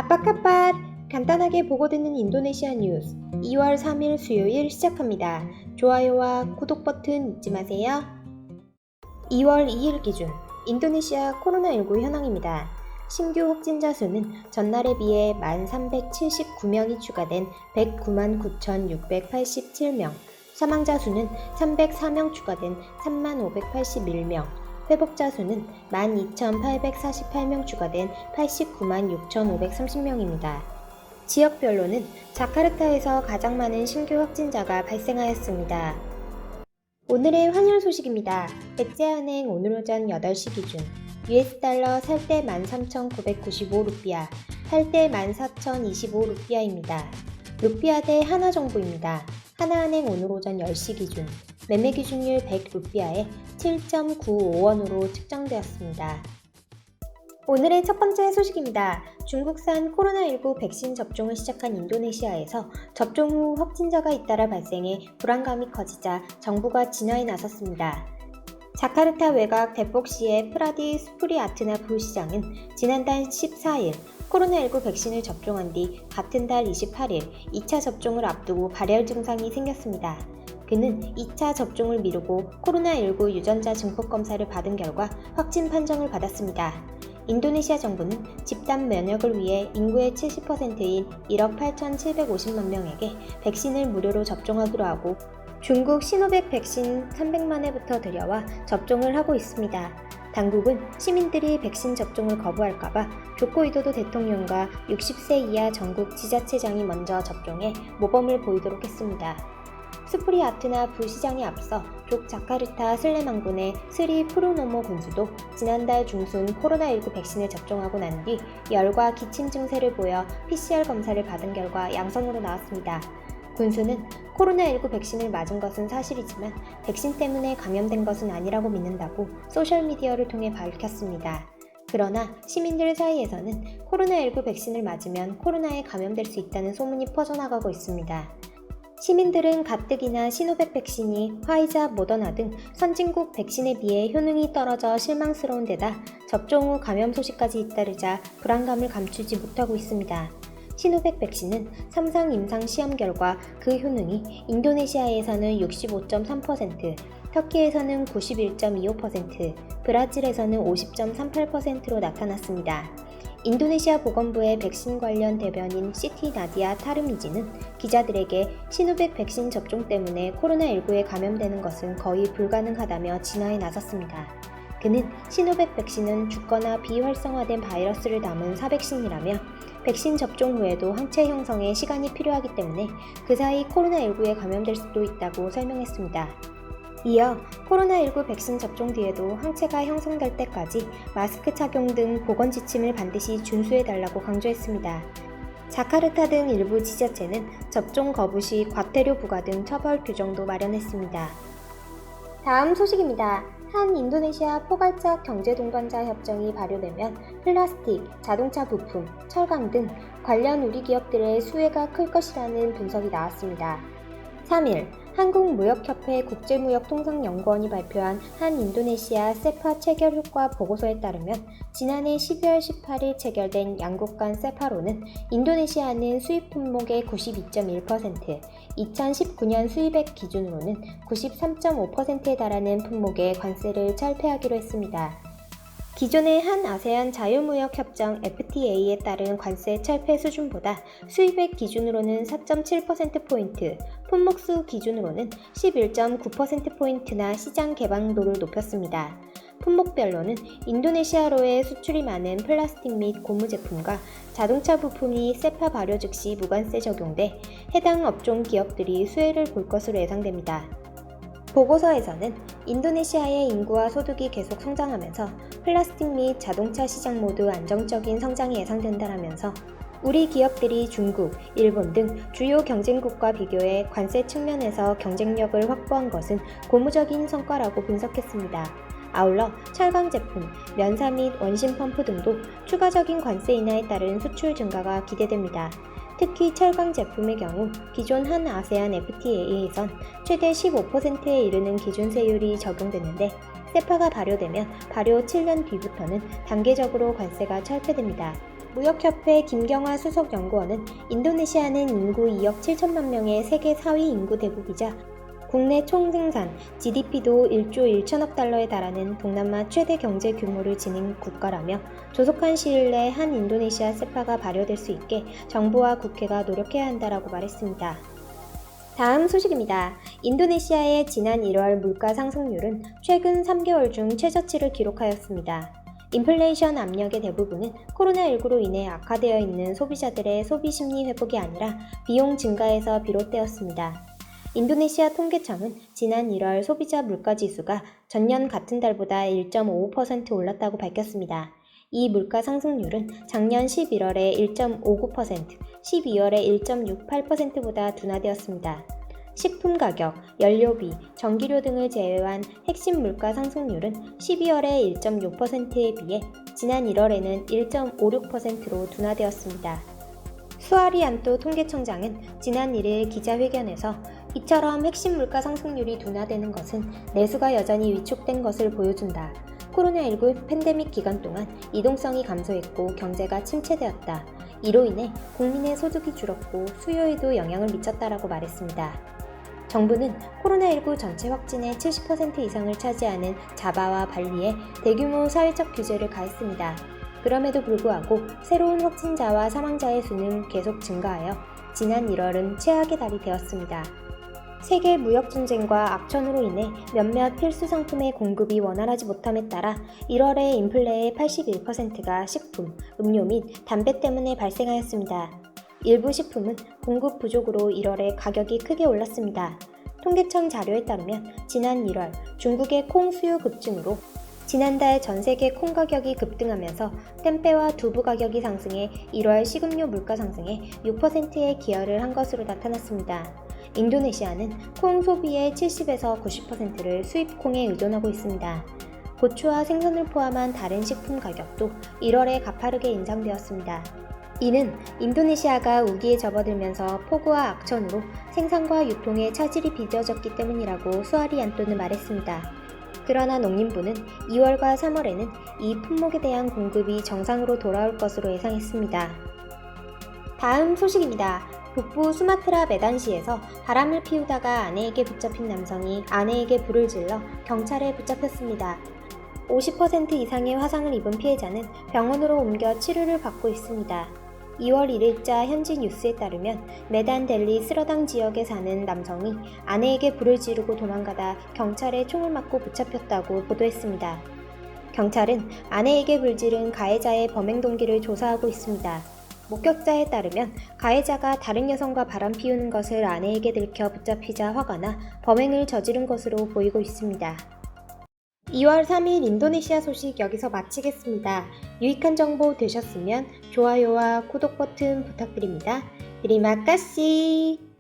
아빠카팟! 간단하게 보고 듣는 인도네시아 뉴스 2월 3일 수요일 시작합니다. 좋아요와 구독 버튼 잊지 마세요. 2월 2일 기준 인도네시아 코로나19 현황입니다. 신규 확진자 수는 전날에 비해 1,379명이 추가된 109만 9,687명, 사망자 수는 304명 추가된 3,581명, 회복자 수는 12,848명 추가된 89만 6,530명입니다. 지역별로는 자카르타에서 가장 많은 신규 확진자가 발생하였습니다. 오늘의 환율 소식입니다. 백제은행 오늘 오전 8시 기준 US달러 살 때 13,995루피아, 팔 때 14,025루피아입니다. 루피아 대 하나 정보입니다. 하나은행 오늘 오전 10시 기준 매매 기준율 100루피아에 7.95원으로 측정되었습니다. 오늘의 첫 번째 소식입니다. 중국산 코로나19 백신 접종을 시작한 인도네시아에서 접종 후 확진자가 잇따라 발생해 불안감이 커지자 정부가 진화에 나섰습니다. 자카르타 외곽 데폭시의 프라디 수프리아트나 부시장은 지난달 14일 코로나19 백신을 접종한 뒤 같은 달 28일 2차 접종을 앞두고 발열 증상이 생겼습니다. 그는 2차 접종을 미루고 코로나19 유전자 증폭 검사를 받은 결과 확진 판정을 받았습니다. 인도네시아 정부는 집단 면역을 위해 인구의 70%인 1억 8,750만 명에게 백신을 무료로 접종하기로 하고 중국 시노백 백신 300만 회부터 들여와 접종을 하고 있습니다. 당국은 시민들이 백신 접종을 거부할까봐 조코 위도도 대통령과 60세 이하 전국 지자체장이 먼저 접종해 모범을 보이도록 했습니다. 수프리아트나 부시장에 앞서 족 자카르타 슬레망군의 스리 프루노모 군수도 지난달 중순 코로나19 백신을 접종하고 난 뒤 열과 기침 증세를 보여 PCR 검사를 받은 결과 양성으로 나왔습니다. 군수는 코로나19 백신을 맞은 것은 사실이지만 백신 때문에 감염된 것은 아니라고 믿는다고 소셜미디어를 통해 밝혔습니다. 그러나 시민들 사이에서는 코로나19 백신을 맞으면 코로나에 감염될 수 있다는 소문이 퍼져나가고 있습니다. 시민들은 가뜩이나 시노백 백신이 화이자, 모더나 등 선진국 백신에 비해 효능이 떨어져 실망스러운 데다 접종 후 감염 소식까지 잇따르자 불안감을 감추지 못하고 있습니다. 시노백 백신은 3상 임상 시험 결과 그 효능이 인도네시아에서는 65.3%, 터키에서는 91.25%, 브라질에서는 50.38%로 나타났습니다. 인도네시아 보건부의 백신 관련 대변인 시티 나디아 타르미지는 기자들에게 시노백 백신 접종 때문에 코로나19에 감염되는 것은 거의 불가능하다며 진화에 나섰습니다. 그는 시노백 백신은 죽거나 비활성화된 바이러스를 담은 사백신이라며 백신 접종 후에도 항체 형성에 시간이 필요하기 때문에 그 사이 코로나19에 감염될 수도 있다고 설명했습니다. 이어 코로나19 백신 접종 뒤에도 항체가 형성될 때까지 마스크 착용 등 보건 지침을 반드시 준수해달라고 강조했습니다. 자카르타 등 일부 지자체는 접종 거부 시 과태료 부과 등 처벌 규정도 마련했습니다. 다음 소식입니다. 한 인도네시아 포괄적 경제동반자 협정이 발효되면 플라스틱, 자동차 부품, 철강 등 관련 우리 기업들의 수혜가 클 것이라는 분석이 나왔습니다. 3일 한국무역협회 국제무역통상연구원이 발표한 한 인도네시아 세파 체결 효과 보고서에 따르면 지난해 12월 18일 체결된 양국 간 세파로는 인도네시아는 수입 품목의 92.1%, 2019년 수입액 기준으로는 93.5%에 달하는 품목의 관세를 철폐하기로 했습니다. 기존의 한 아세안 자유무역협정 FTA에 따른 관세 철폐 수준보다 수입액 기준으로는 4.7%포인트, 품목수 기준으로는 11.9%포인트나 시장 개방도를 높였습니다. 품목별로는 인도네시아로의 수출이 많은 플라스틱 및 고무 제품과 자동차 부품이 세파 발효 즉시 무관세 적용돼 해당 업종 기업들이 수혜를 볼 것으로 예상됩니다. 보고서에서는 인도네시아의 인구와 소득이 계속 성장하면서 플라스틱 및 자동차 시장 모두 안정적인 성장이 예상된다라면서 우리 기업들이 중국, 일본 등 주요 경쟁국과 비교해 관세 측면에서 경쟁력을 확보한 것은 고무적인 성과라고 분석했습니다. 아울러 철강 제품, 면사 및 원심 펌프 등도 추가적인 관세 인하에 따른 수출 증가가 기대됩니다. 특히 철강 제품의 경우 기존 한 아세안 FTA에선 최대 15%에 이르는 기준세율이 적용됐는데 세파가 발효되면 발효 7년 뒤부터는 단계적으로 관세가 철폐됩니다. 무역협회 김경화 수석연구원은 인도네시아는 인구 2억 7천만 명의 세계 4위 인구 대국이자 국내 총생산 GDP도 1조 1천억 달러에 달하는 동남아 최대 경제 규모를 지닌 국가라며 조속한 시일 내 한 인도네시아 세파가 발효될 수 있게 정부와 국회가 노력해야 한다라고 말했습니다. 다음 소식입니다. 인도네시아의 지난 1월 물가 상승률은 최근 3개월 중 최저치를 기록하였습니다. 인플레이션 압력의 대부분은 코로나19로 인해 악화되어 있는 소비자들의 소비 심리 회복이 아니라 비용 증가에서 비롯되었습니다. 인도네시아 통계청은 지난 1월 소비자 물가 지수가 전년 같은 달보다 1.55% 올랐다고 밝혔습니다. 이 물가 상승률은 작년 11월에 1.59%, 12월에 1.68%보다 둔화되었습니다. 식품 가격, 연료비, 전기료 등을 제외한 핵심 물가 상승률은 12월에 1.6%에 비해 지난 1월에는 1.56%로 둔화되었습니다. 수아리안토 통계청장은 지난 1일 기자회견에서 이처럼 핵심 물가 상승률이 둔화되는 것은 내수가 여전히 위축된 것을 보여준다. 코로나19 팬데믹 기간 동안 이동성이 감소했고 경제가 침체되었다. 이로 인해 국민의 소득이 줄었고 수요에도 영향을 미쳤다라고 말했습니다. 정부는 코로나19 전체 확진의 70% 이상을 차지하는 자바와 발리에 대규모 사회적 규제를 가했습니다. 그럼에도 불구하고 새로운 확진자와 사망자의 수는 계속 증가하여 지난 1월은 최악의 달이 되었습니다. 세계 무역 전쟁과 악천후로 인해 몇몇 필수 상품의 공급이 원활하지 못함에 따라 1월의 인플레의 81%가 식품, 음료 및 담배 때문에 발생하였습니다. 일부 식품은 공급 부족으로 1월에 가격이 크게 올랐습니다. 통계청 자료에 따르면 지난 1월 중국의 콩 수요 급증으로 지난달 전 세계 콩 가격이 급등하면서 템페와 두부 가격이 상승해 1월 식음료 물가 상승에 6%의 기여를 한 것으로 나타났습니다. 인도네시아는 콩 소비의 70에서 90%를 수입 콩에 의존하고 있습니다. 고추와 생선을 포함한 다른 식품 가격도 1월에 가파르게 인상되었습니다. 이는 인도네시아가 우기에 접어들면서 폭우와 악천후로 생산과 유통에 차질이 빚어졌기 때문이라고 수아리안토는 말했습니다. 그러나 농림부는 2월과 3월에는 이 품목에 대한 공급이 정상으로 돌아올 것으로 예상했습니다. 다음 소식입니다. 북부 수마트라 메단시에서 바람을 피우다가 아내에게 붙잡힌 남성이 아내에게 불을 질러 경찰에 붙잡혔습니다. 50% 이상의 화상을 입은 피해자는 병원으로 옮겨 치료를 받고 있습니다. 2월 1일자 현지 뉴스에 따르면 메단 델리 스러당 지역에 사는 남성이 아내에게 불을 지르고 도망가다 경찰에 총을 맞고 붙잡혔다고 보도했습니다. 경찰은 아내에게 불지른 가해자의 범행 동기를 조사하고 있습니다. 목격자에 따르면 가해자가 다른 여성과 바람 피우는 것을 아내에게 들켜 붙잡히자 화가 나 범행을 저지른 것으로 보이고 있습니다. 2월 3일 인도네시아 소식 여기서 마치겠습니다. 유익한 정보 되셨으면 좋아요와 구독 버튼 부탁드립니다. 테리마 카시.